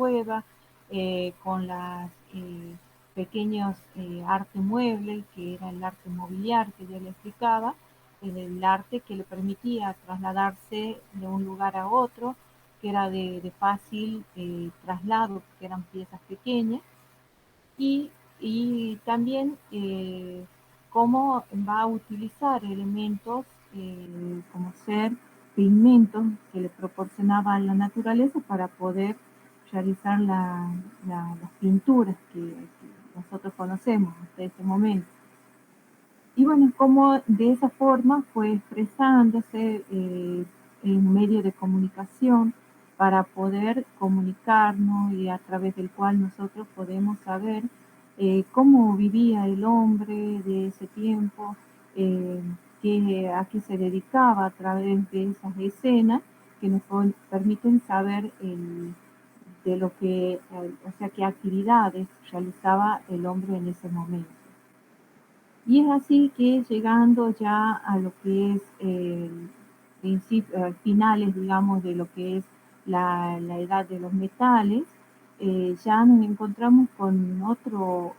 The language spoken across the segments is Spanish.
cueva, con las pequeños arte mueble, que era el arte mobiliar que yo le explicaba, el arte que le permitía trasladarse de un lugar a otro, que era de fácil traslado, que eran piezas pequeñas, y, y también cómo va a utilizar elementos como ser pigmentos que le proporcionaba la naturaleza para poder realizar las pinturas que nosotros conocemos hasta ese momento. Y bueno, como de esa forma fue expresándose en medio de comunicación para poder comunicarnos y a través del cual nosotros podemos saber cómo vivía el hombre de ese tiempo, a qué se dedicaba a través de esas escenas que nos permiten saber de lo que, o sea, qué actividades realizaba el hombre en ese momento. Y es así que llegando ya a lo que es finales, digamos, de lo que es la edad de los metales, ya nos encontramos con otro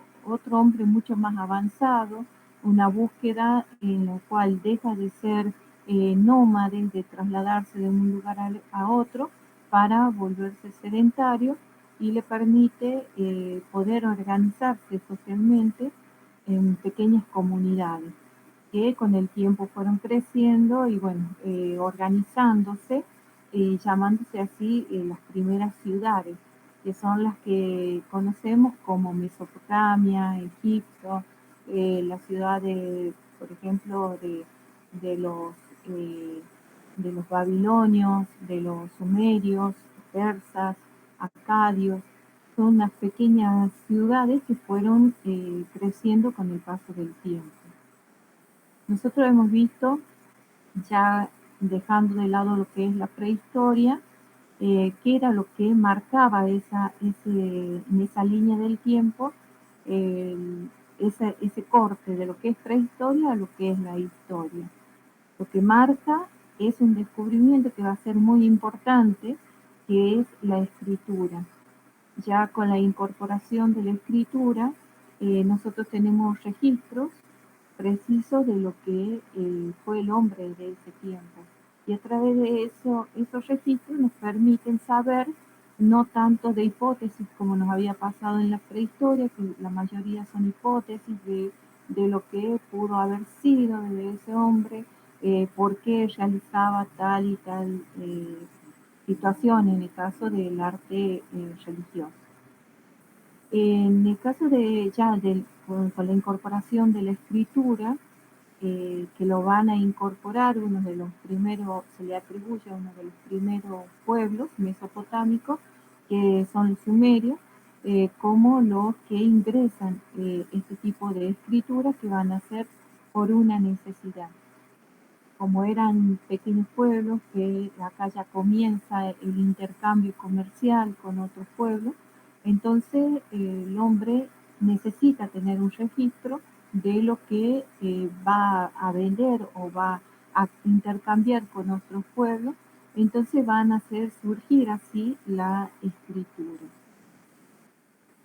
hombre mucho más avanzado, una búsqueda en la cual deja de ser nómade, de trasladarse de un lugar a otro para volverse sedentario y le permite poder organizarse socialmente en pequeñas comunidades que con el tiempo fueron creciendo y bueno, organizándose, llamándose así las primeras ciudades, que son las que conocemos como Mesopotamia, Egipto, la ciudad por ejemplo, de los, eh, de los babilonios, de los sumerios, persas, acadios, son unas pequeñas ciudades que fueron creciendo con el paso del tiempo. Nosotros hemos visto, ya dejando de lado lo que es la prehistoria, qué era lo que marcaba en esa línea del tiempo, eh, ese corte de lo que es prehistoria a lo que es la historia. Lo que marca es un descubrimiento que va a ser muy importante, que es la escritura. Ya con la incorporación de la escritura, nosotros tenemos registros precisos de lo que fue el hombre de ese tiempo. Y a través de esos registros nos permiten saber no tanto de hipótesis como nos había pasado en la prehistoria, que la mayoría son hipótesis de lo que pudo haber sido de ese hombre, por qué realizaba tal y tal situación en el caso del arte religioso. En el caso de ya con la incorporación de la escritura, que lo van a incorporar uno de los primeros, se le atribuye a uno de los primeros pueblos mesopotámicos, que son los sumerios, como los que ingresan este tipo de escritura que van a ser por una necesidad. Como eran pequeños pueblos, que acá ya comienza el intercambio comercial con otros pueblos, entonces el hombre necesita tener un registro de lo que va a vender o va a intercambiar con otros pueblos, entonces van a hacer surgir así la escritura.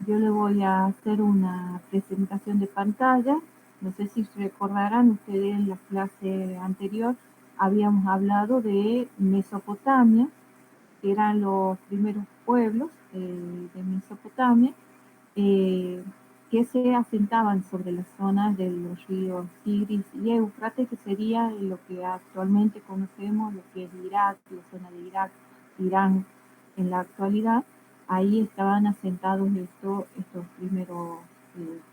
Yo le voy a hacer una presentación de pantalla. No sé si recordarán ustedes en la clase anterior, habíamos hablado de Mesopotamia, que eran los primeros pueblos de Mesopotamia, eh, que se asentaban sobre las zonas de los ríos Tigris y Éufrates, que sería lo que actualmente conocemos, lo que es Irak, la zona de Irak, Irán en la actualidad. Ahí estaban asentados estos primeros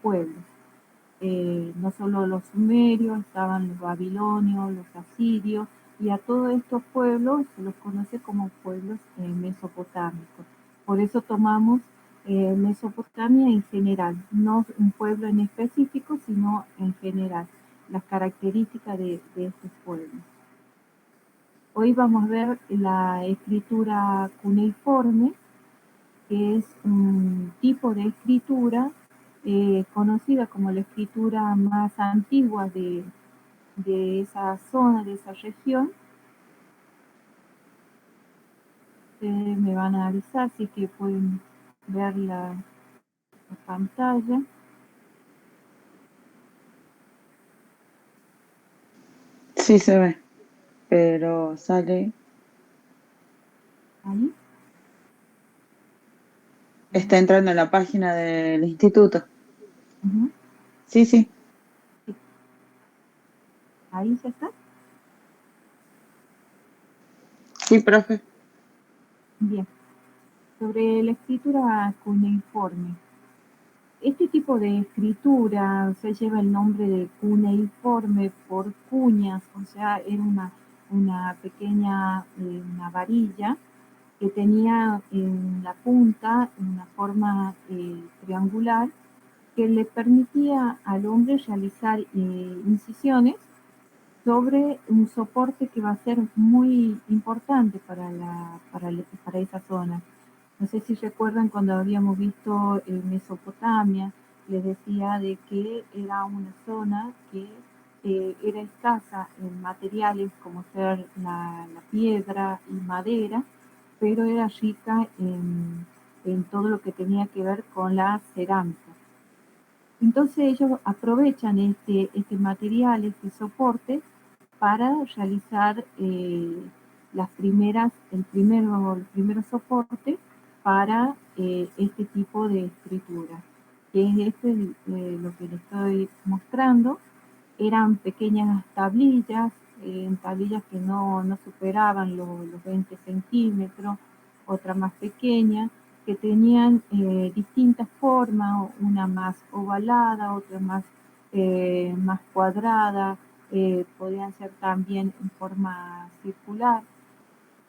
pueblos. No solo los sumerios, estaban los babilonios, los asirios, y a todos estos pueblos se los conoce como pueblos mesopotámicos. Por eso tomamos Mesopotamia en general, no un pueblo en específico, sino en general, las características de estos pueblos. Hoy vamos a ver la escritura cuneiforme, que es un tipo de escritura conocida como la escritura más antigua de esa zona, de esa región. Ustedes me van a avisar si es que pueden ver la pantalla. Sí se ve, pero sale. Ahí. Está entrando en la página del instituto. Ujú. Sí, sí, Sí, ahí ya está. sí, profe. Bien. Sobre la escritura cuneiforme. Este tipo de escritura se lleva el nombre de cuneiforme por cuñas, o sea, era una pequeña una varilla que tenía en la punta una forma triangular que le permitía al hombre realizar incisiones sobre un soporte que va a ser muy importante para esa zona. No sé si recuerdan cuando habíamos visto Mesopotamia, les decía de que era una zona que era escasa en materiales como ser la piedra y madera, pero era rica en todo lo que tenía que ver con la cerámica. Entonces ellos aprovechan este material, este soporte, para realizar el primero soporte para este tipo de escritura, que es lo que les estoy mostrando. Eran pequeñas tablillas, tablillas que no superaban los 20 centímetros, otra más pequeña, que tenían distintas formas, una más ovalada, otra más cuadrada, podían ser también en forma circular,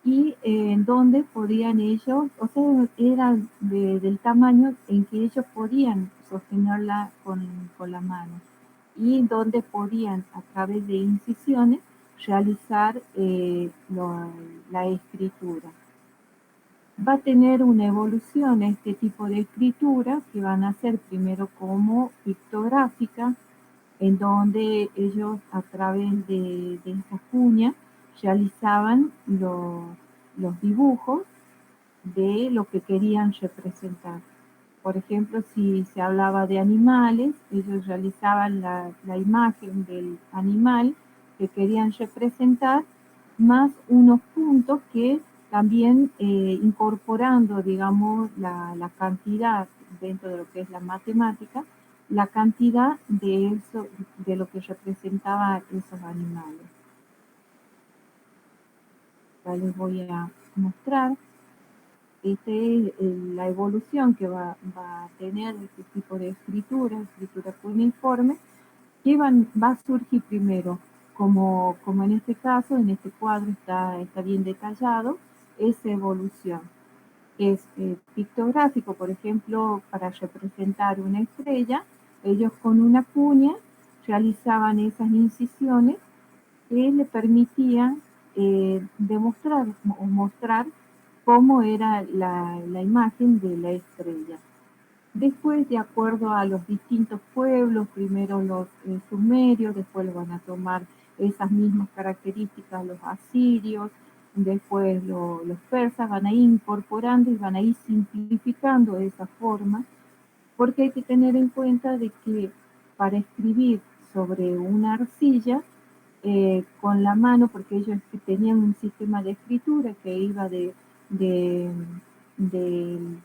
y en donde podían ellos, o sea, era del tamaño en que ellos podían sostenerla con la mano, y donde podían a través de incisiones realizar la escritura. Va a tener una evolución este tipo de escritura que van a ser primero como pictográfica, en donde ellos a través de esa cuña realizaban los dibujos de lo que querían representar. Por ejemplo, si se hablaba de animales, ellos realizaban la imagen del animal que querían representar, más unos puntos que también incorporando, digamos, la cantidad dentro de lo que es la matemática, la cantidad de eso, de lo que representaba esos animales. Ya les voy a mostrar. Esta es la evolución que va a tener este tipo de escritura cuneiforme, que va a surgir primero, como en este caso, en este cuadro está bien detallado, esa evolución. Es pictográfico, por ejemplo, para representar una estrella, ellos con una cuña realizaban esas incisiones que le permitían demostrar o mostrar cómo era la imagen de la estrella. Después, de acuerdo a los distintos pueblos, primero los sumerios, después lo van a tomar esas mismas características los asirios, después los persas van a ir incorporando y van a ir simplificando esa forma, porque hay que tener en cuenta de que para escribir sobre una arcilla, con la mano, porque ellos tenían un sistema de escritura que iba de, de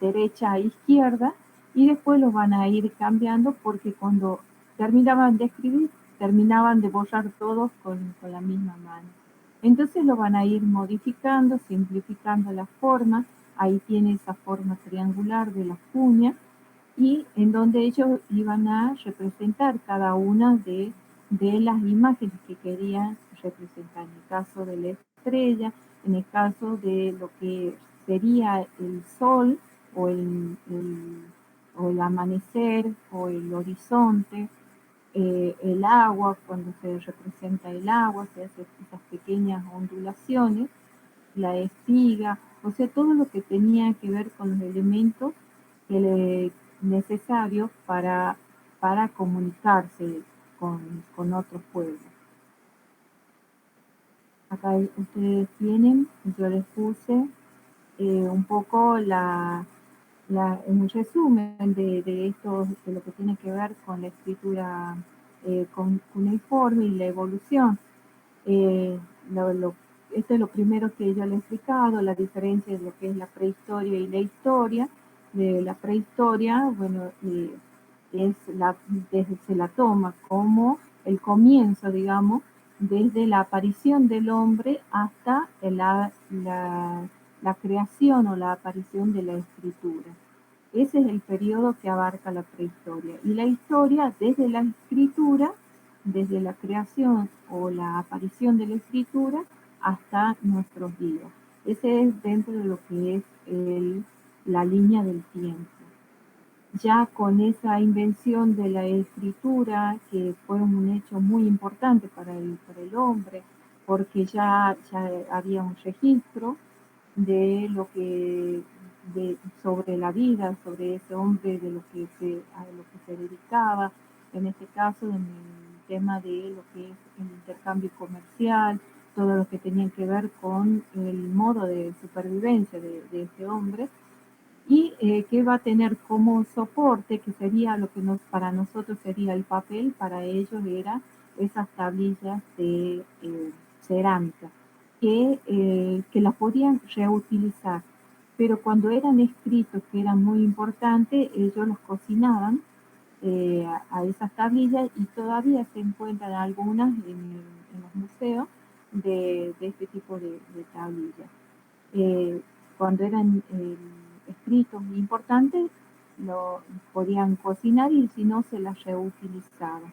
derecha a izquierda, y después lo van a ir cambiando porque cuando terminaban de escribir, terminaban de borrar todos con la misma mano. Entonces lo van a ir modificando, simplificando la forma. Ahí tiene esa forma triangular de las cuñas, y en donde ellos iban a representar cada una de las imágenes que querían representar. En el caso de la estrella, en el caso de lo que sería el sol o o el amanecer o el horizonte, el agua, cuando se representa el agua, se hacen esas pequeñas ondulaciones, la espiga, o sea, todo lo que tenía que ver con los elementos que necesarios para comunicarse con otros pueblos. Acá ustedes tienen, yo les puse un poco un resumen de esto, de lo que tiene que ver con la escritura cuneiforme y la evolución. Eh, lo, lo, Esto es lo primero que yo le he explicado, la diferencia de lo que es la prehistoria y la historia. De la prehistoria, bueno, se la toma como el comienzo, digamos, desde la aparición del hombre hasta la creación o la aparición de la escritura. Ese es el periodo que abarca la prehistoria. Y la historia, desde la escritura, desde la creación o la aparición de la escritura hasta nuestros días. Ese es dentro de lo que es la línea del tiempo. Ya con esa invención de la escritura, que fue un hecho muy importante para el hombre, porque ya había un registro de lo que sobre la vida, sobre ese hombre, de a lo que se dedicaba, en este caso en el tema de lo que es el intercambio comercial, todo lo que tenía que ver con el modo de supervivencia de este hombre, y que va a tener como soporte, que sería lo que para nosotros sería el papel, para ellos era esas tablillas de cerámica, que las podían reutilizar, pero cuando eran escritos, que eran muy importantes, ellos los cocinaban a esas tablillas, y todavía se encuentran algunas en los museos de este tipo de tablillas. Cuando eran escritos importantes, lo podían cocinar, y si no, se las reutilizaban.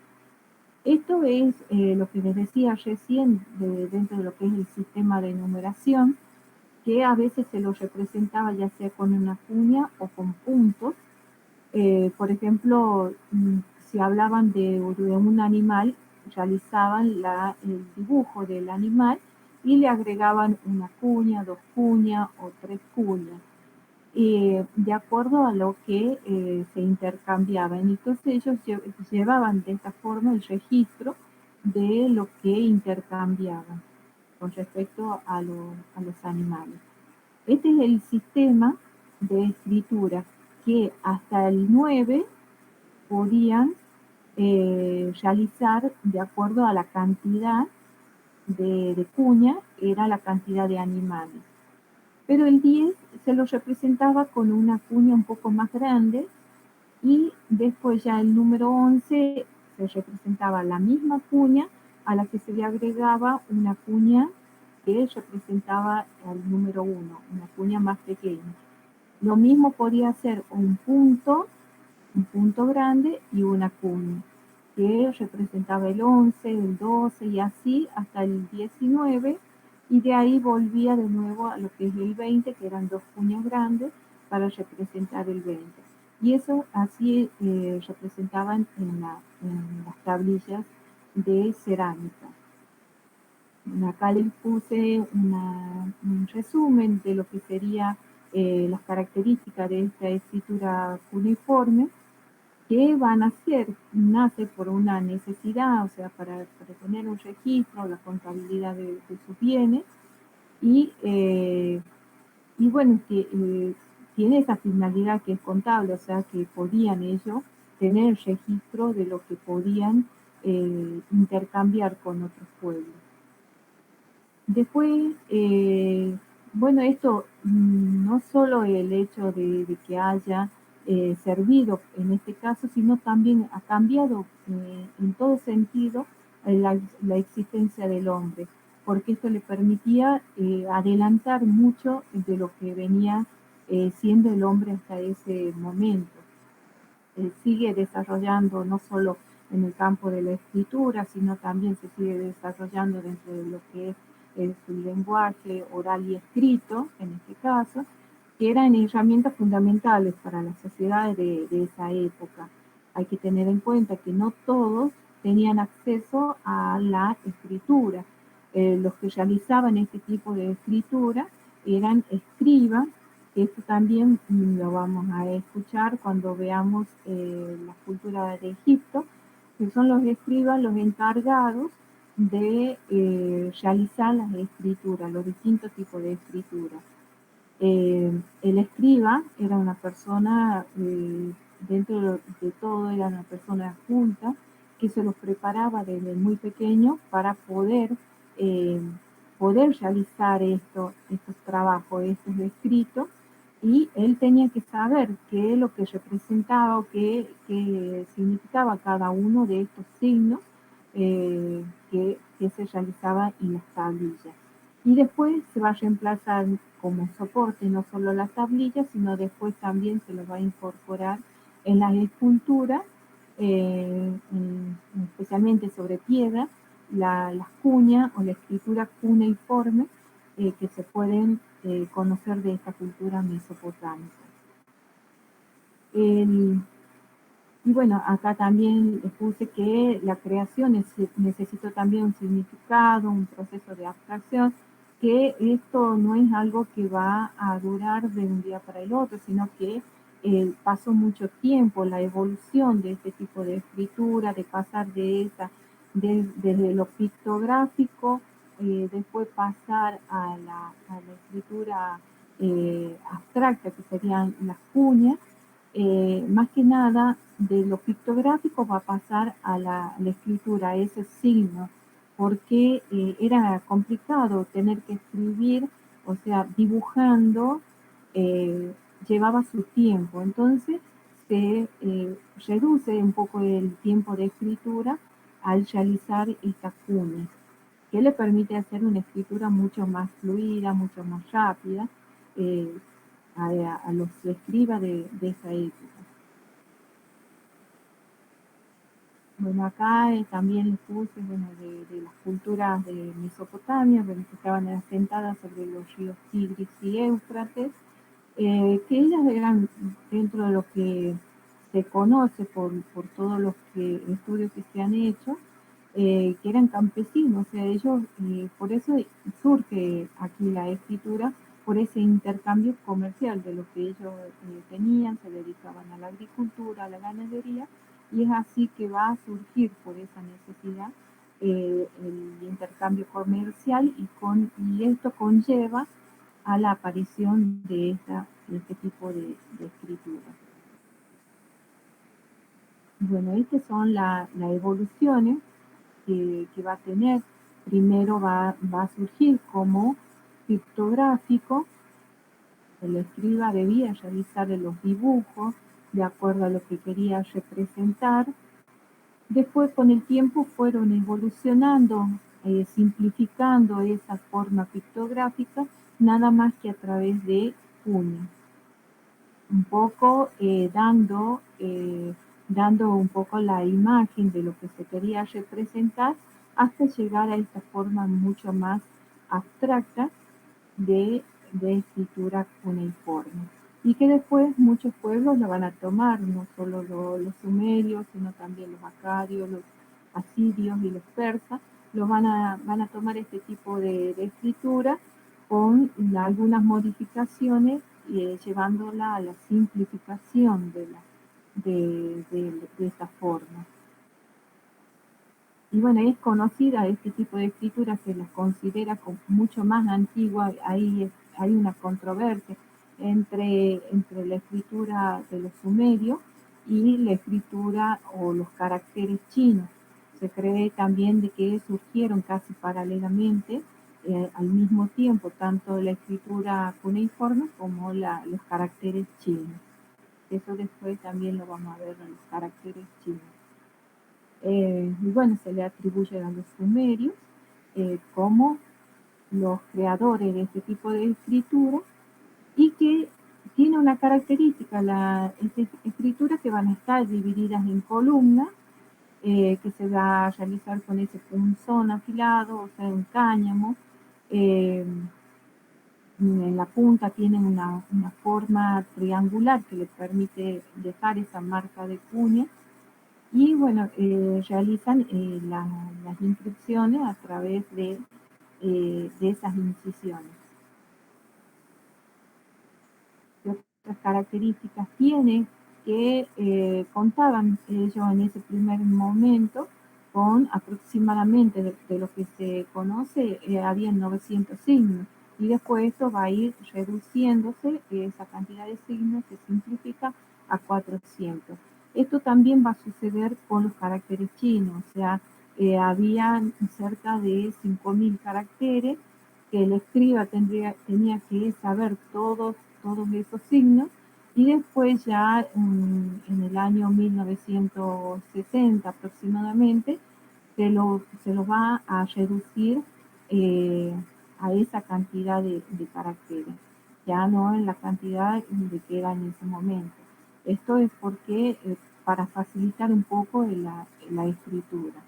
Esto es lo que les decía recién, dentro de lo que es el sistema de numeración, que a veces se lo representaba ya sea con una cuña o con puntos. Por ejemplo, si hablaban de un animal, realizaban el dibujo del animal y le agregaban una cuña, dos cuñas o tres cuñas, de acuerdo a lo que se intercambiaban. Entonces ellos llevaban de esta forma el registro de lo que intercambiaban con respecto a los animales. Este es el sistema de escritura que hasta el 9 podían realizar de acuerdo a la cantidad de cuña, era la cantidad de animales. Pero el 10 se lo representaba con una cuña un poco más grande, y después ya el número 11 se representaba la misma cuña, a la que se le agregaba una cuña que representaba al número 1, una cuña más pequeña. Lo mismo podía ser un punto grande y una cuña, que representaba el 11, el 12 y así hasta el 19, y de ahí volvía de nuevo a lo que es el 20, que eran dos cuñas grandes para representar el 20. Y eso así representaban en las tablillas de cerámica. Acá les puse un resumen de lo que sería las características de esta escritura cuneiforme, que nace por una necesidad, o sea, para tener un registro, la contabilidad de sus bienes, y, bueno, que tiene esa finalidad que es contable, o sea, que podían ellos tener registro de lo que podían intercambiar con otros pueblos. Después, bueno, esto no solo el hecho de que haya servido en este caso, sino también ha cambiado en todo sentido la existencia del hombre, porque esto le permitía adelantar mucho de lo que venía siendo el hombre hasta ese momento. Sigue desarrollando no solo en el campo de la escritura, sino también se sigue desarrollando dentro de lo que es su lenguaje oral y escrito, en este caso, que eran herramientas fundamentales para las sociedades de esa época. Hay que tener en cuenta que no todos tenían acceso a la escritura. Los que realizaban este tipo de escritura eran escribas. Esto también lo vamos a escuchar cuando veamos la cultura de Egipto, que son los escribas los encargados de realizar las escrituras, los distintos tipos de escrituras. El escriba era una persona, dentro de todo era una persona culta, que se los preparaba desde muy pequeño para eh, poder realizar estos trabajos, estos escritos, y él tenía que saber qué es lo que representaba o qué significaba cada uno de estos signos que se realizaba en las tablillas. Y después se va a reemplazar como soporte no solo las tablillas, sino después también se lo va a incorporar en las esculturas, especialmente sobre piedra, las cuñas o la escritura cuneiforme que se pueden conocer de esta cultura mesopotámica. El, y bueno, acá también les puse que la creación necesita también un significado, un proceso de abstracción, que esto no es algo que va a durar de un día para el otro, sino que pasó mucho tiempo la evolución de este tipo de escritura, de pasar desde lo pictográfico, después pasar a la escritura abstracta, que serían las cuñas, más que nada de lo pictográfico va a pasar a la escritura, a ese signo, porque era complicado tener que escribir, o sea, dibujando, eh, llevaba su tiempo, entonces se reduce un poco el tiempo de escritura al realizar esta cuña, que le permite hacer una escritura mucho más fluida, mucho más rápida, eh, a los escribas de esa época. Bueno, acá también les puse de las culturas de Mesopotamia, que estaban asentadas sobre los ríos Tigris y Éufrates, que ellas eran, dentro de lo que se conoce por todos los estudios que se han hecho, que eran campesinos, o sea, ellos, por eso surge aquí la escritura, por ese intercambio comercial de lo que ellos tenían, se dedicaban a la agricultura, a la ganadería, y es así que va a surgir por esa necesidad el intercambio comercial y esto conlleva a la aparición de este tipo de escritura. Bueno, estas son las evoluciones que va a tener. Primero va a surgir como pictográfico, el escriba debía realizar los dibujos de acuerdo a lo que quería representar. Después, con el tiempo, fueron evolucionando, simplificando esa forma pictográfica, nada más que a través de cuñas. Un poco dando un poco la imagen de lo que se quería representar hasta llegar a esta forma mucho más abstracta de, de escritura cuneiforme. Y que después muchos pueblos la van a tomar, no solo los sumerios, sino también los acadios, los asirios y los persas, van a tomar este tipo de escritura con algunas modificaciones, llevándola a la simplificación de esta forma. Y bueno, es conocida este tipo de escritura, se las considera como mucho más antigua, hay una controversia entre la escritura de los sumerios y la escritura o los caracteres chinos. Se cree también de que surgieron casi paralelamente, al mismo tiempo, tanto la escritura cuneiforme como los caracteres chinos. Eso después también lo vamos a ver en los caracteres chinos. Y bueno, se le atribuye a los sumerios como los creadores de este tipo de escritura, y que tiene una característica, escritura que van a estar divididas en columnas, que se va a realizar con ese punzón afilado, o sea, un cáñamo. En la punta tienen una forma triangular que les permite dejar esa marca de cuña. Y bueno, realizan las inscripciones a través de esas incisiones. ¿Qué otras características tiene? Que contaban ellos en ese primer momento con aproximadamente, de lo que se conoce, había 900 signos. y después esto va a ir reduciéndose, esa cantidad de signos se simplifica a 400. Esto también va a suceder con los caracteres chinos, o sea, había cerca de 5.000 caracteres que el escriba tenía que saber todos esos signos, y después ya en el año 1960 aproximadamente se lo va a reducir eh, a esa cantidad de caracteres, ya no en la cantidad de que era en ese momento. Esto es porque para facilitar un poco la escritura.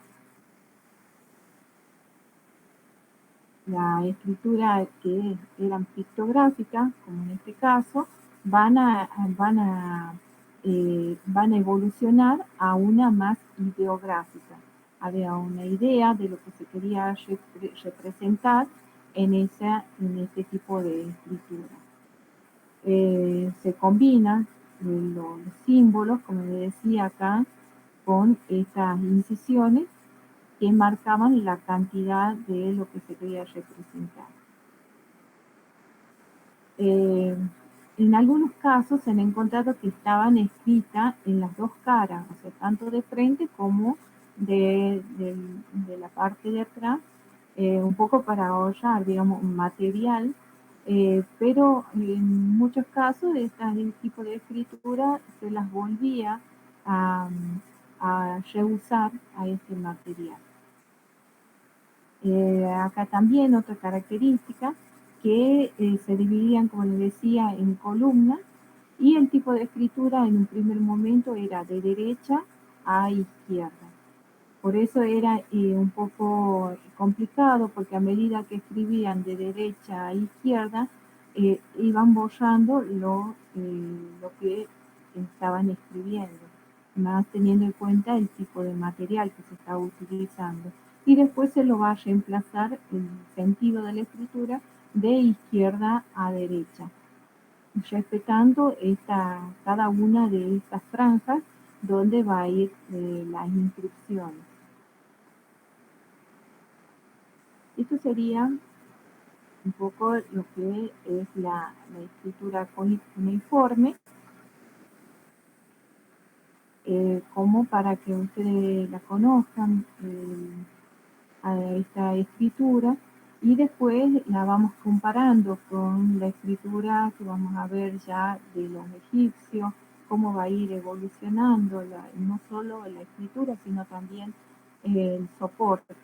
La escritura que eran pictográficas, como en este caso, van a, van a, van a evolucionar a una más ideográfica. Había una idea de lo que se quería representar en este tipo de escritura. Se combinan los símbolos, como le decía acá, con estas incisiones que marcaban la cantidad de lo que se quería representar. En algunos casos se han encontrado que estaban escritas en las dos caras, o sea, tanto de frente como de la parte de atrás, un poco para ahorrar, digamos, material, pero en muchos casos de este tipo de escritura se las volvía a reusar a este material. Acá también otra característica, que se dividían, como les decía, en columnas, y el tipo de escritura en un primer momento era de derecha a izquierda. Por eso era un poco complicado, porque a medida que escribían de derecha a izquierda, iban borrando lo que estaban escribiendo, más teniendo en cuenta el tipo de material que se estaba utilizando. Y después se lo va a reemplazar el sentido de la escritura de izquierda a derecha, respetando cada una de estas franjas donde va a ir las inscripciones. Esto sería un poco lo que es la escritura cuneiforme, como para que ustedes la conozcan, a esta escritura, y después la vamos comparando con la escritura que vamos a ver ya de los egipcios, cómo va a ir evolucionando no solo la escritura, sino también el soporte.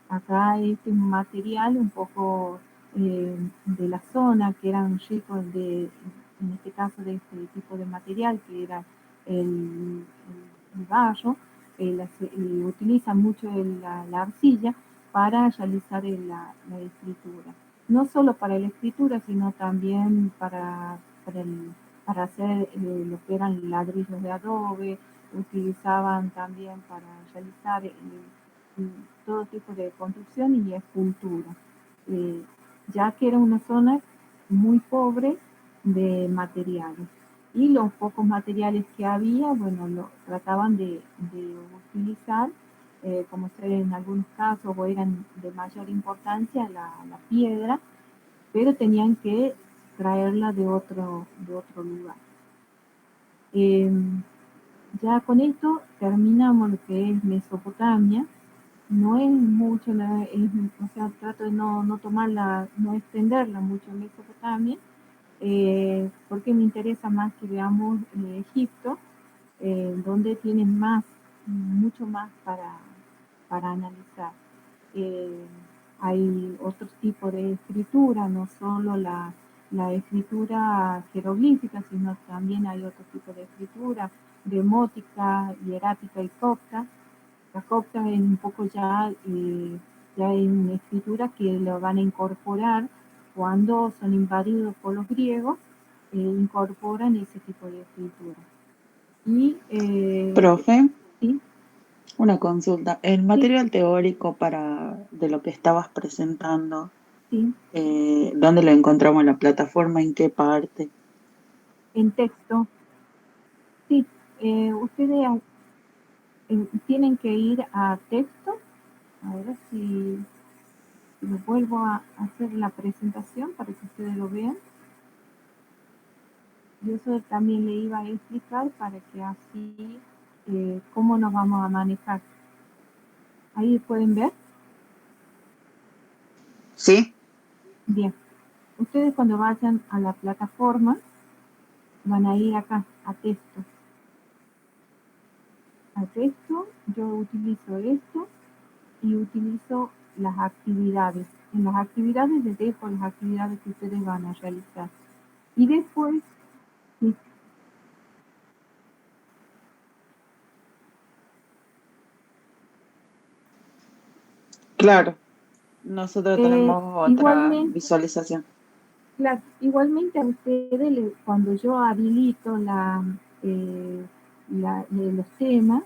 Acá este es un material un poco de la zona, que eran ricos en este caso de este tipo de material, que era el barro. Utilizan mucho la arcilla para realizar la escritura. No solo para la escritura, sino también para hacer lo que eran ladrillos de adobe. Utilizaban también para realizar todo tipo de construcción y escultura, eh, ya que era una zona muy pobre de materiales. Y los pocos materiales que había, bueno, lo trataban de utilizar, como ser en algunos casos, o eran de mayor importancia la piedra, pero tenían que traerla de otro lugar. Eh, ya con esto terminamos lo que es Mesopotamia. No es mucho, o sea, trato de no tomarla, no extenderla mucho en Mesopotamia, porque me interesa más que veamos Egipto, donde tienen mucho más para analizar. Eh, Hay otros tipos de escritura, no solo la escritura jeroglífica, sino también hay otro tipo de escritura, demótica, hierática y copta. La copta es un poco ya es una escritura que lo van a incorporar cuando son invadidos por los griegos, incorporan ese tipo de escritura. Y Profe, sí, una consulta. El sí, material teórico de lo que estabas presentando, sí, ¿dónde lo encontramos en la plataforma? ¿En qué parte? en texto, sí, ustedes tienen que ir a texto, a ver si, lo vuelvo a hacer la presentación para que ustedes lo vean. Y eso también le iba a explicar para que así, cómo nos vamos a manejar. Ahí pueden ver. ¿Sí? Bien. Ustedes cuando vayan a la plataforma van a ir acá a texto. A texto yo utilizo esto y utilizo las actividades. En las actividades les dejo las actividades que ustedes van a realizar. Y después, sí, Claro. Nosotros tenemos otra igualmente, visualización. igualmente a ustedes, cuando yo habilito los temas,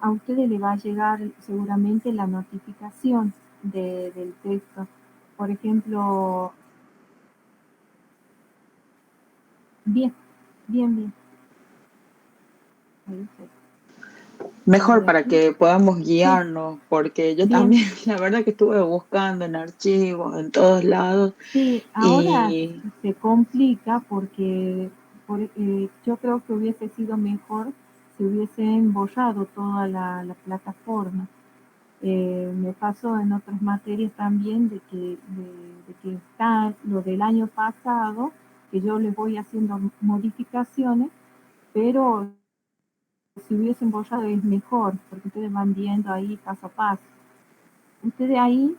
a ustedes les va a llegar seguramente la notificación del texto. Por ejemplo, bien, bien, bien. Ahí está. Mejor Estoy para aquí. que podamos Sí, guiarnos, porque yo bien. también, la verdad que estuve buscando en archivos, en todos lados, Sí, ahora y se complica porque yo creo que hubiese sido mejor si hubiesen borrado toda la plataforma. Me pasó en otras materias también de que está lo del año pasado, que yo les voy haciendo modificaciones, pero si hubiesen borrado es mejor, porque ustedes van viendo ahí paso a paso. Ustedes ahí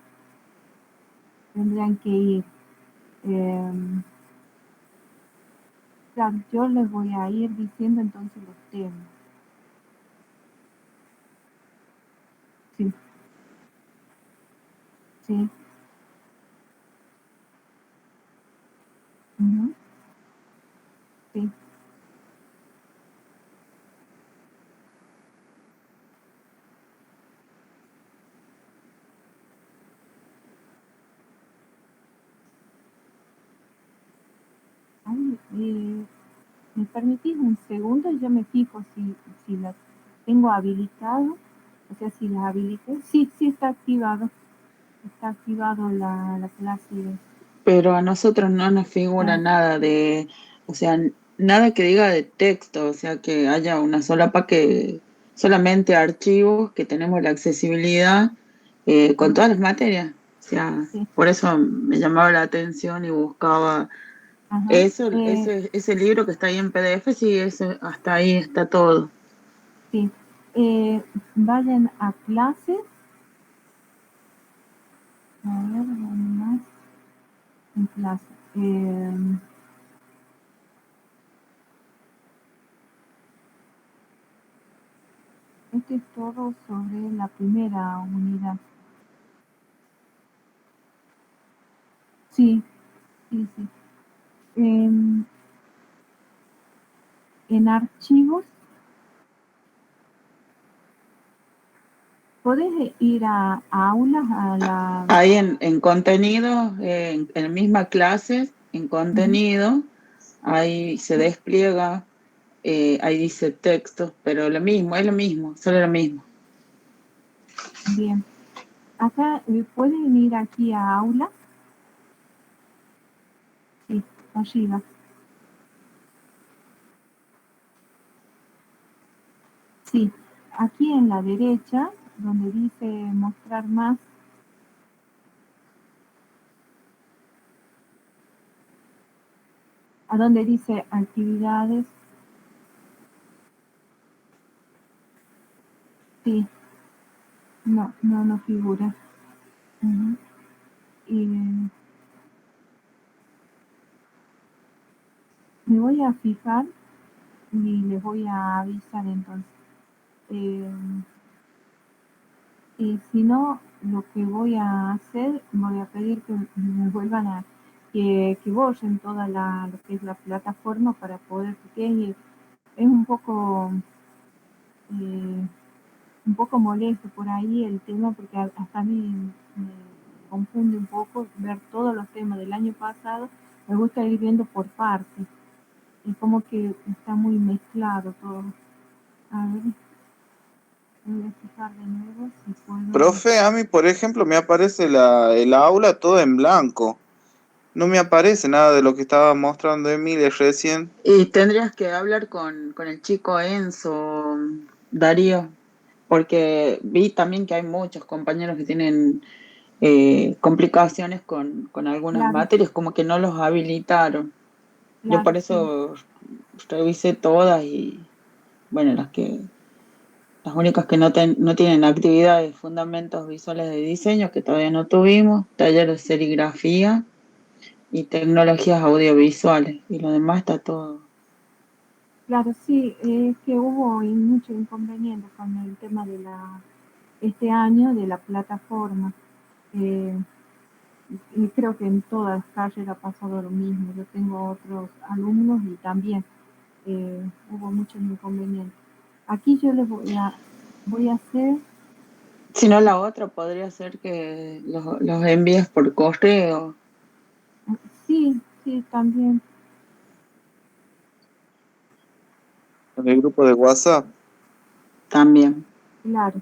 tendrían que ir. eh, Claro, yo les voy a ir diciendo entonces los temas. Sí, sí. Ujú, sí. Ay, ¿me permitís un segundo? Yo me fijo si la tengo habilitado. O sea, si la habilité. Sí, sí está activado. Está activado la clase. pero a nosotros no nos figura Ah, nada de, o sea, nada que diga de texto, o sea, que haya una solapa que, solamente archivos que tenemos la accesibilidad con ajá, todas las materias. O sea, sí, por eso me llamaba la atención y buscaba ajá. eso, ese libro que está ahí en PDF, sí, ese, hasta ahí está todo. Sí. Vayan a clases. A ver, vamos más en clase. Este es todo sobre la primera unidad. Sí, sí, sí. En, en archivos, podés ir a aulas, a la... Ahí en contenido, en misma clase, en Ujú, contenido, ahí se despliega, ahí dice texto, pero lo mismo, es lo mismo, solo lo mismo. bien. Acá pueden ir aquí a aulas, sí, arriba. Sí, aquí en la derecha, donde dice mostrar más, a donde dice actividades, sí, no, no, no figura. Ujú. Y me voy a fijar y les voy a avisar entonces. Eh, y si no, lo que voy a hacer, voy a pedir que me vuelvan a que borren toda lo que es la plataforma para poder, porque es eh, un poco molesto por ahí el tema, porque hasta a mí me confunde un poco ver todos los temas del año pasado. Me gusta ir viendo por partes. Es como que está muy mezclado todo. A ver, Me voy a fijar de nuevo si puedo. Profe, a mí, por ejemplo, me aparece el aula todo en blanco. No me aparece nada de lo que estaba mostrando Emilia recién. Y tendrías que hablar con el chico Enzo, Darío, porque vi también que hay muchos compañeros que tienen complicaciones con algunas Claro, materias, como que no los habilitaron. Yo claro, por sí. eso revisé todas y, bueno, las únicas que no tienen actividades, fundamentos visuales de diseño, que todavía no tuvimos, taller de serigrafía y tecnologías audiovisuales, y lo demás está todo. Claro, sí, es que hubo mucho inconveniente con el tema de este año de la plataforma. Eh, y creo que en todas las carreras ha pasado lo mismo. Yo tengo otros alumnos y también hubo muchos inconvenientes. Aquí yo les voy a hacer, Si no, la otra podría ser que los envíes por correo sí, sí, también, En el grupo de WhatsApp. también. claro.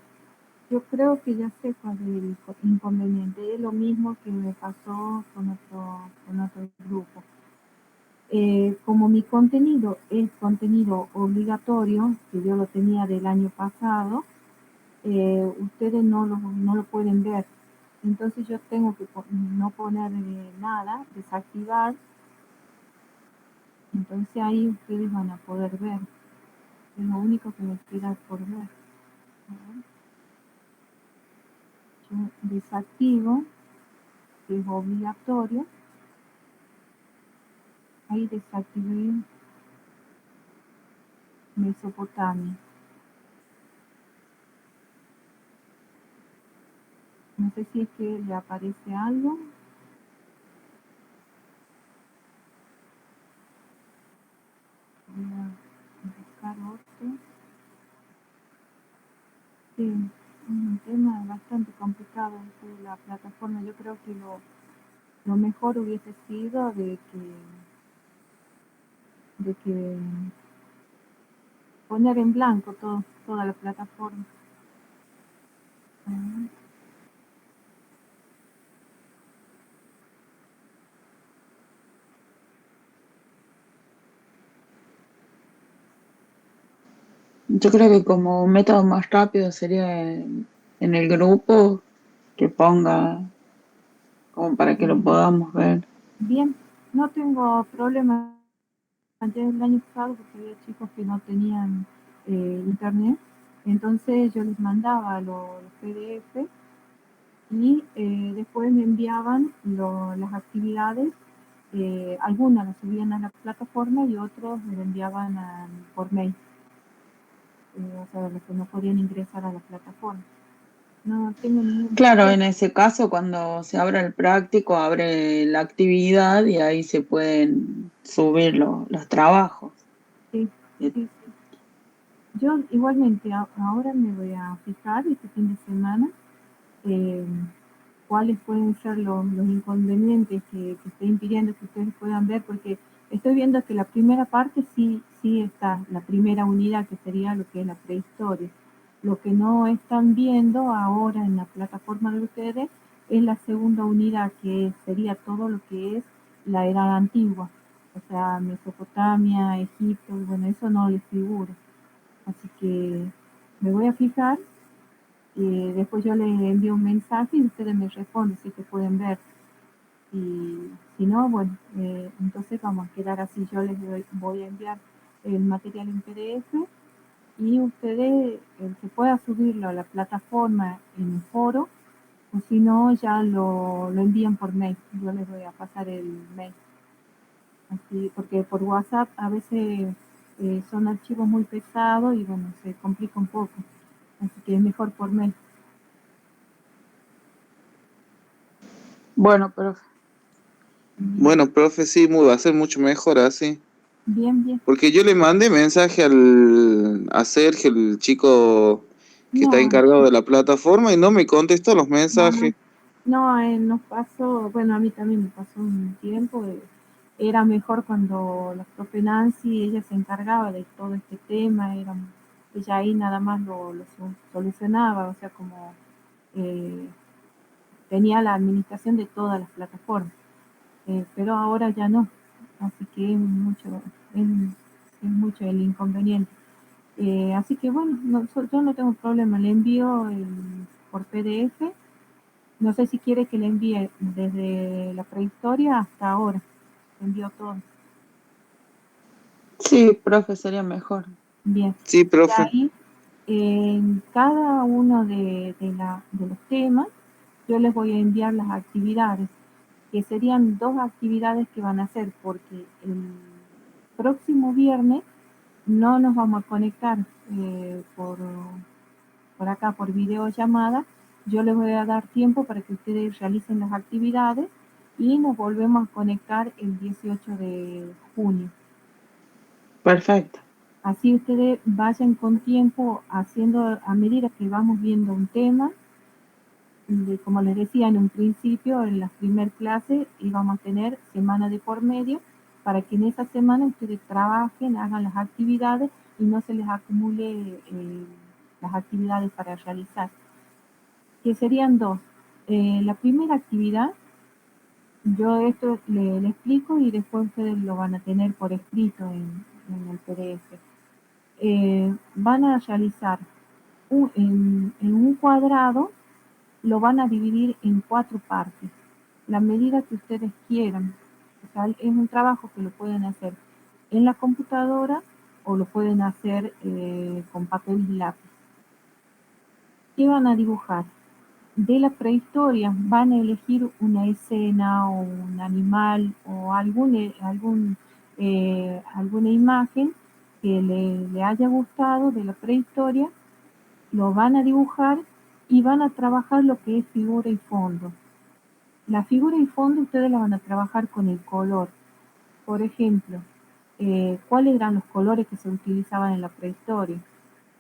Yo creo que ya sé cuál es el inconveniente. Es lo mismo que me pasó con otro grupo. Como mi contenido es contenido obligatorio, que yo lo tenía del año pasado, ustedes no lo pueden ver. Entonces yo tengo que no poner nada, desactivar, entonces ahí ustedes van a poder ver. Es lo único que me queda por ver. Yo desactivo, que es obligatorio, ahí desactivé Mesopotamia. No sé si es que le aparece algo. Voy a buscar otro. Sí, es un tema bastante complicado esto de la plataforma. Yo creo que lo mejor hubiese sido de que poner en blanco toda la plataforma. Ah, Yo creo que como un método más rápido sería en el grupo que ponga como para que lo podamos ver. bien, no tengo problema. Antes del año pasado, porque había chicos que no tenían internet, entonces yo les mandaba los PDF y después me enviaban las actividades, algunas las subían a la plataforma y otros me lo enviaban por mail, o sea, los que no podían ingresar a la plataforma. No tengo ningún Claro, problema. en ese caso, cuando se abra el práctico, abre la actividad y ahí se pueden subir los trabajos. Sí, Eh, sí, sí. Yo igualmente ahora me voy a fijar este fin de semana eh, cuáles pueden ser los inconvenientes que esté impidiendo que ustedes puedan ver, porque estoy viendo que la primera parte sí, sí está, la primera unidad que sería lo que es la prehistoria. Lo que no están viendo ahora en la plataforma de ustedes es la segunda unidad, que sería todo lo que es la edad antigua, o sea, Mesopotamia, Egipto, bueno, eso no les figura. Así que me voy a fijar y después yo les envío un mensaje y ustedes me responden si que pueden ver. Y si no, bueno, entonces vamos a quedar así. Yo voy a enviar el material en PDF y ustedes, el que pueda subirlo a la plataforma en el foro, o si no, ya lo envían por mail. Yo les voy a pasar el mail. Así, porque por WhatsApp a veces son archivos muy pesados y bueno, se complica un poco. Así que es mejor por mail. Bueno, pero Bien, Bueno, profe, sí, va a ser mucho mejor así. bien, bien. Porque yo le mandé mensaje a Sergio, el chico que está No, encargado de la plataforma, y no me contestó los no, no. mensajes. No, nos pasó, bueno, a mí también me pasó un tiempo. Era mejor cuando la profe Nancy, ella se encargaba de todo este tema, era ella ahí nada más lo solucionaba, o sea, como tenía la administración de todas las plataformas, pero ahora ya no, así que es, es mucho el inconveniente. Así que bueno, yo no tengo problema, le envío por PDF. No sé si quiere que le envíe desde la prehistoria hasta ahora. Le envío todo. Sí, profe, sería mejor. Bien. Sí, Y profe. ahí, en cada uno de los temas, yo les voy a enviar las actividades, que serían 2 actividades que van a hacer, porque el próximo viernes no nos vamos a conectar por acá por videollamada. Yo les voy a dar tiempo para que ustedes realicen las actividades y nos volvemos a conectar el 18 de junio. Perfecto. Así ustedes vayan con tiempo haciendo a medida que vamos viendo un tema. Como les decía en un principio, en la primer clase íbamos a tener semana de por medio para que en esa semana ustedes trabajen, hagan las actividades y no se les acumule las actividades para realizar, que serían 2. La primera actividad, yo esto le explico y después ustedes lo van a tener por escrito en el PDF. Van a realizar en un cuadrado, lo van a dividir en 4 partes, la medida que ustedes quieran. O sea, es un trabajo que lo pueden hacer en la computadora o lo pueden hacer con papel y lápiz. ¿Qué van a dibujar? De la prehistoria van a elegir una escena o un animal o alguna imagen que le haya gustado de la prehistoria, lo van a dibujar y van a trabajar lo que es figura y fondo. La figura y fondo ustedes la van a trabajar con el color. Por ejemplo, ¿cuáles eran los colores que se utilizaban en la prehistoria?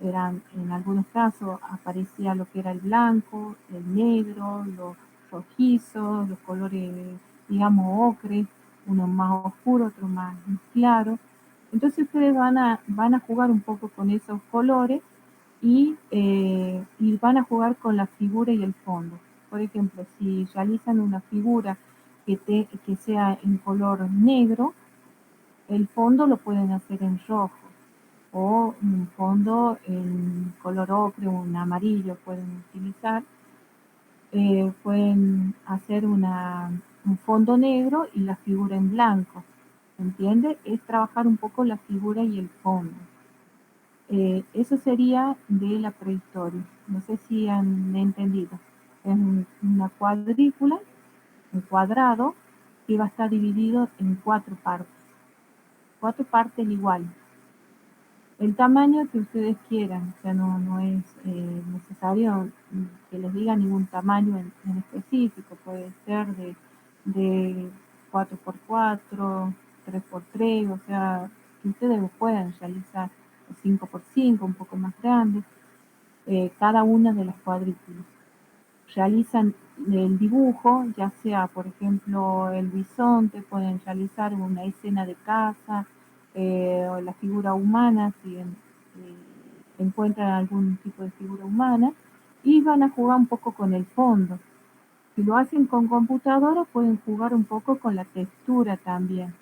En algunos casos aparecía lo que era el blanco, el negro, los rojizos, los colores, digamos, ocre, unos más oscuros, otros más claros. Entonces ustedes van a jugar un poco con esos colores y van a jugar con la figura y el fondo. Por ejemplo, si realizan una figura que sea en color negro, el fondo lo pueden hacer en rojo o un fondo en color ocre o un amarillo pueden utilizar. Pueden hacer un fondo negro y la figura en blanco. ¿Entiende? Es trabajar un poco la figura y el fondo. Eso sería de la prehistoria. No sé si han entendido. Es una cuadrícula, un cuadrado, que va a estar dividido en 4 partes. 4 partes iguales. El tamaño que ustedes quieran, o sea, no es necesario que les diga ningún tamaño en específico, puede ser de 4x4, 3x3, o sea, que ustedes lo puedan realizar, 5x5, un poco más grande, cada una de las cuadrículas. Realizan el dibujo, ya sea, por ejemplo, el bisonte, pueden realizar una escena de casa, o la figura humana, si encuentran algún tipo de figura humana, y van a jugar un poco con el fondo. Si lo hacen con computadora, pueden jugar un poco con la textura también.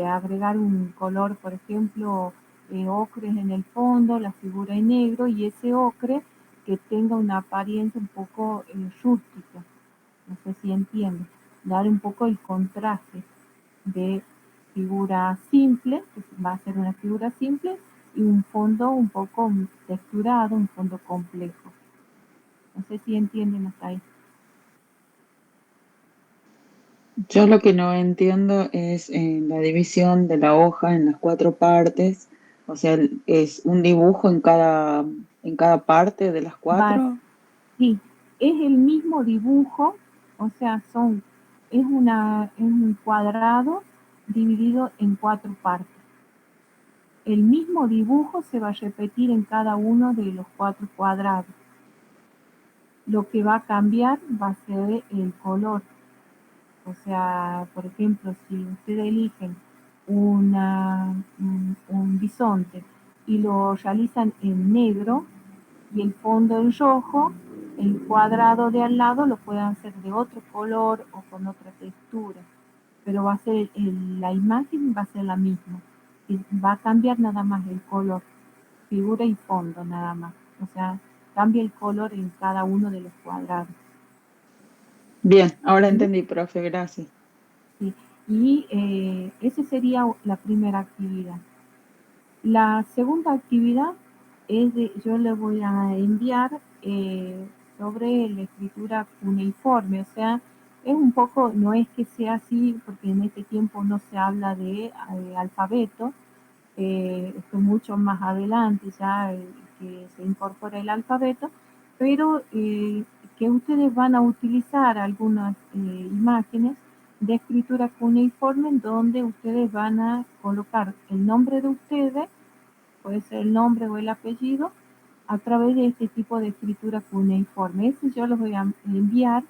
Agregar un color, por ejemplo, ocre en el fondo, la figura en negro, y ese ocre que tenga una apariencia un poco rústica. No sé si entienden. Dar un poco el contraste de figura simple, que va a ser una figura simple, y un fondo un poco texturado, un fondo complejo. No sé si entienden hasta ahí. Yo lo que no entiendo es la división de la hoja en las 4 partes. O sea, es un dibujo en cada parte de las Va, 4. sí, es el mismo dibujo, o sea, es un cuadrado dividido en 4 partes. El mismo dibujo se va a repetir en cada uno de los 4 cuadrados. Lo que va a cambiar va a ser el color. O sea, por ejemplo, si ustedes eligen un bisonte y lo realizan en negro y el fondo en rojo, el cuadrado de al lado lo pueden hacer de otro color o con otra textura, pero va a ser la imagen va a ser la misma, y va a cambiar nada más el color, figura y fondo nada más, o sea, cambia el color en cada uno de los cuadrados. Bien, ahora ¿Sí? entendí, profe, gracias. Sí. Y esa sería la primera actividad. La segunda actividad es yo le voy a enviar sobre la escritura cuneiforme, o sea, es un poco, no es que sea así, porque en este tiempo no se habla de alfabeto, esto mucho más adelante ya que se incorpora el alfabeto, pero que ustedes van a utilizar algunas imágenes de escritura cuneiforme en donde ustedes van a colocar el nombre de ustedes, puede ser el nombre o el apellido, a través de este tipo de escritura cuneiforme. Eso yo les voy a enviar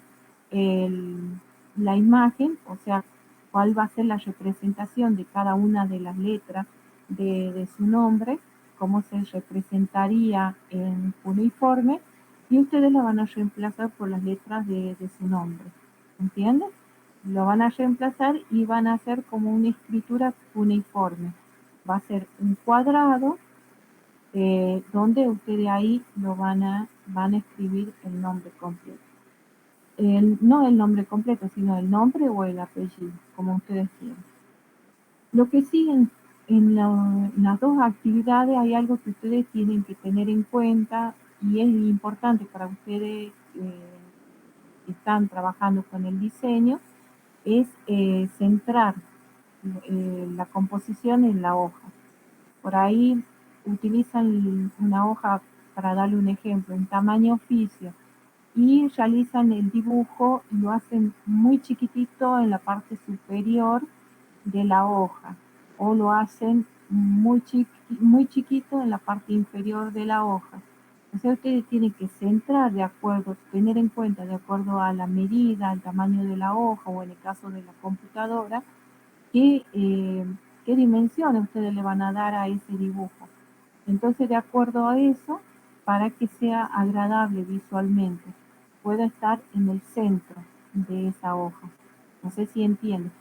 la imagen, o sea, cuál va a ser la representación de cada una de las letras de su nombre, cómo se representaría en cuneiforme, y ustedes la van a reemplazar por las letras de su nombre. ¿Entienden? Lo van a reemplazar y van a hacer como una escritura cuneiforme. Va a ser un cuadrado donde ustedes ahí van a escribir el nombre completo. No el nombre completo, sino el nombre o el apellido, como ustedes quieran. Lo que siguen en las dos actividades hay algo que ustedes tienen que tener en cuenta y es importante para ustedes que están trabajando con el diseño, es centrar la composición en la hoja. Por ahí utilizan una hoja, para darle un ejemplo, en tamaño oficio, y realizan el dibujo y lo hacen muy chiquitito en la parte superior de la hoja, o lo hacen muy chiquito en la parte inferior de la hoja. O sea, ustedes tienen que centrar de acuerdo, tener en cuenta de acuerdo a la medida, al tamaño de la hoja o en el caso de la computadora, qué, qué dimensiones ustedes le van a dar a ese dibujo. Entonces, de acuerdo a eso, para que sea agradable visualmente, pueda estar en el centro de esa hoja. No sé si entienden.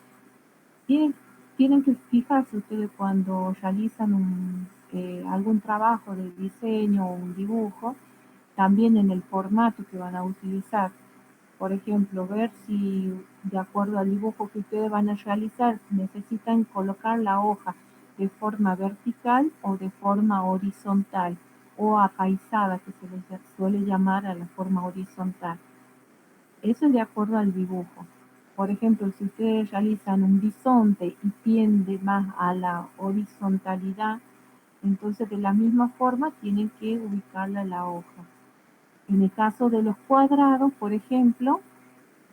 Tienen, tienen que fijarse ustedes cuando realizan algún trabajo de diseño o un dibujo, también en el formato que van a utilizar. Por ejemplo, ver si de acuerdo al dibujo que ustedes van a realizar necesitan colocar la hoja de forma vertical o de forma horizontal o apaisada, que se les suele llamar a la forma horizontal. Eso es de acuerdo al dibujo. Por ejemplo, si ustedes realizan un bisonte y tiende más a la horizontalidad, entonces de la misma forma tienen que ubicarla la hoja. En el caso de los cuadrados, por ejemplo,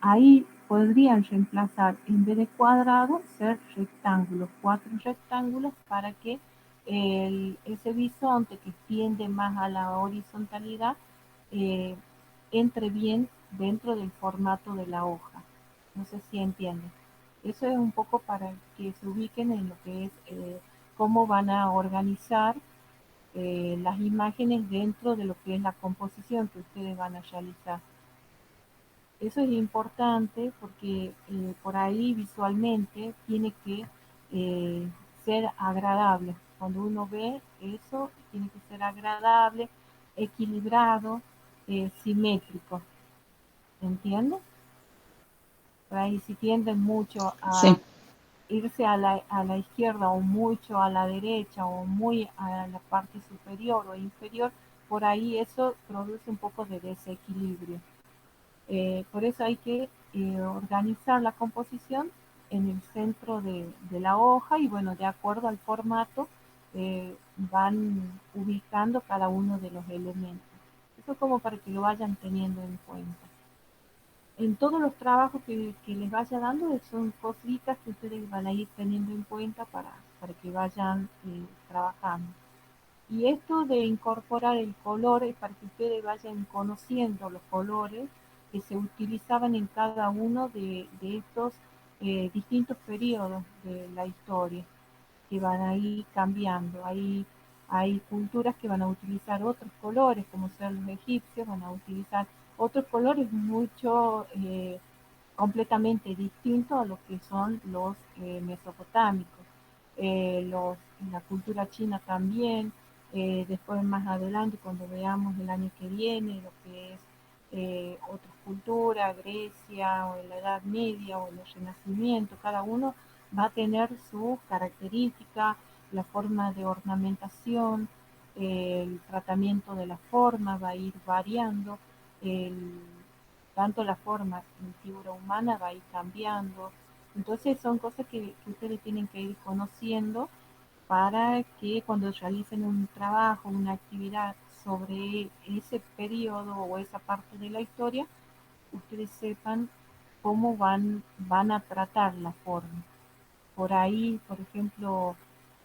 ahí podrían reemplazar, en vez de cuadrados, ser rectángulos, 4 rectángulos para que ese bisonte que tiende más a la horizontalidad eh, entre bien dentro del formato de la hoja. No sé si entienden. Eso es un poco para que se ubiquen en lo que es cómo van a organizar las imágenes dentro de lo que es la composición que ustedes van a realizar. Eso es importante porque por ahí visualmente tiene que ser agradable. Cuando uno ve eso, tiene que ser agradable, equilibrado, simétrico. ¿Entiendes? Por ahí si tienden mucho a Sí, irse a la izquierda o mucho a la derecha o muy a la parte superior o inferior, por ahí eso produce un poco de desequilibrio. Por eso hay que organizar la composición en el centro de la hoja y bueno, de acuerdo al formato van ubicando cada uno de los elementos. Eso como para que lo vayan teniendo en cuenta. En todos los trabajos que les vaya dando son cositas que ustedes van a ir teniendo en cuenta para que vayan trabajando. Y esto de incorporar el color es para que ustedes vayan conociendo los colores que se utilizaban en cada uno de estos distintos periodos de la historia, que van a ir cambiando. Hay Hay culturas que van a utilizar otros colores, como son los egipcios, van a utilizar otros colores mucho completamente distintos a lo que son los mesopotámicos. La cultura china también, después más adelante cuando veamos el año que viene lo que es otras culturas, Grecia o en la Edad Media o en el Renacimiento, cada uno va a tener sus características, la forma de ornamentación, el tratamiento de la forma va a ir variando, el, tanto la forma en figura humana va a ir cambiando. Entonces son cosas que ustedes tienen que ir conociendo para que cuando realicen un trabajo, una actividad sobre ese periodo o esa parte de la historia, ustedes sepan cómo van a tratar la forma. Por ahí, por ejemplo,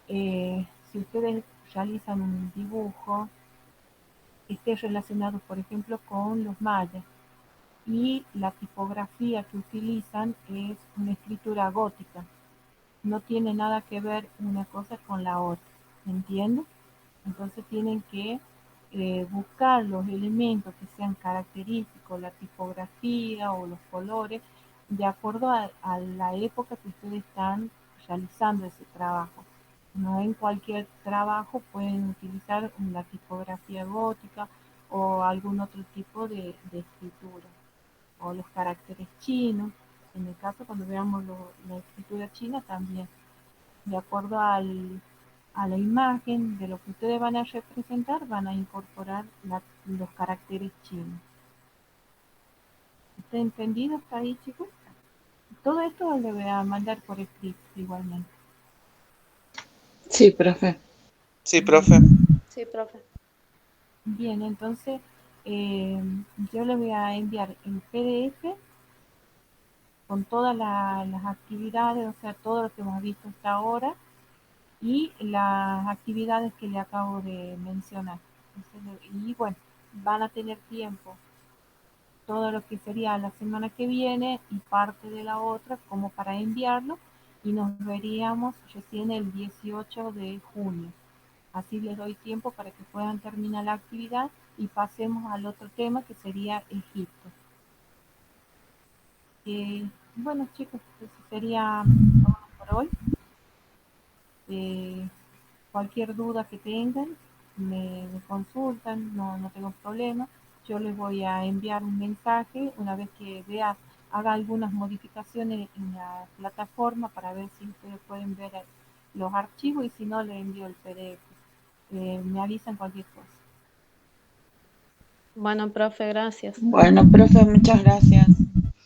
si ustedes realizan un dibujo que esté relacionado, por ejemplo, con los mayas, y la tipografía que utilizan es una escritura gótica, no tiene nada que ver una cosa con la otra, ¿entiendes? Entonces tienen que buscar los elementos que sean característicos, la tipografía o los colores, de acuerdo a la época que ustedes están realizando ese trabajo. No en cualquier trabajo pueden utilizar la tipografía gótica o algún otro tipo de escritura, o los caracteres chinos. En el caso, cuando veamos la escritura china, también, de acuerdo a la imagen de lo que ustedes van a representar, van a incorporar los caracteres chinos. ¿Está entendido hasta ahí, chicos? Todo esto lo voy a mandar por escrito igualmente. Sí, profe. Sí, profe. Sí, profe. Bien, entonces yo les voy a enviar el PDF con todas las actividades, o sea, todo lo que hemos visto hasta ahora y las actividades que le acabo de mencionar. Y bueno, van a tener tiempo todo lo que sería la semana que viene y parte de la otra como para enviarlo, y nos veríamos recién el 18 de junio. Así les doy tiempo para que puedan terminar la actividad y pasemos al otro tema que sería Egipto. Bueno, chicos, eso sería todo por hoy. Cualquier duda que tengan, me consultan, no tengo problema. Yo les voy a enviar un mensaje una vez que haga algunas modificaciones en la plataforma para ver si ustedes pueden ver los archivos, y si no, les envío el PDF. Me avisan cualquier cosa. Bueno, profe, gracias. Bueno, profe, muchas gracias.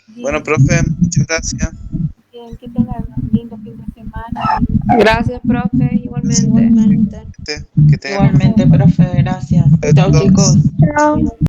Bien, Bueno, profe, muchas gracias. bien, que tengan un lindo fin de semana. Gracias, profe, igualmente. Que tengan un Igualmente, profe, gracias. Chao, chicos. Chao.